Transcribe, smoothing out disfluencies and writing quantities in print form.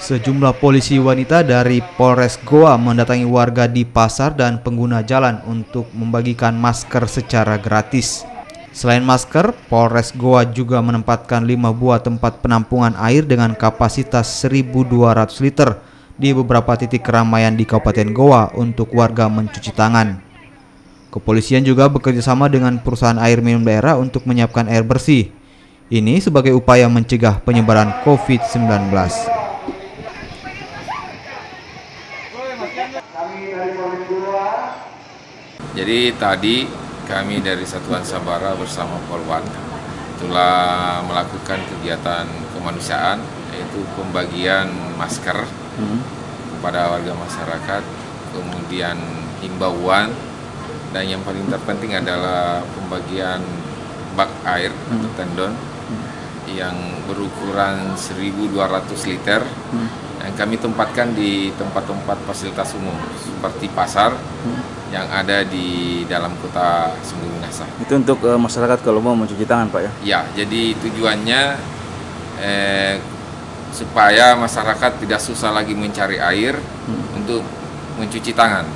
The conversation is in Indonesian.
Sejumlah polisi wanita dari Polres Goa mendatangi warga di pasar dan pengguna jalan untuk membagikan masker secara gratis. Selain masker, Polres Goa juga menempatkan 5 buah tempat penampungan air dengan kapasitas 1.200 liter di beberapa titik keramaian di Kabupaten Goa untuk warga mencuci tangan. Kepolisian juga bekerjasama dengan perusahaan air minum daerah untuk menyiapkan air bersih. Ini sebagai upaya mencegah penyebaran COVID-19. Jadi tadi kami dari Satuan Sabara bersama Polwan telah melakukan kegiatan kemanusiaan, yaitu pembagian masker kepada warga masyarakat, kemudian himbauan, dan yang paling terpenting adalah pembagian bak air atau tendon yang berukuran 1.200 liter yang kami tempatkan di tempat-tempat fasilitas umum seperti pasar yang ada di dalam kota Sumber Minahasa. Itu untuk masyarakat kalau mau mencuci tangan, Pak ya? Ya, jadi tujuannya supaya masyarakat tidak susah lagi mencari air untuk mencuci tangan.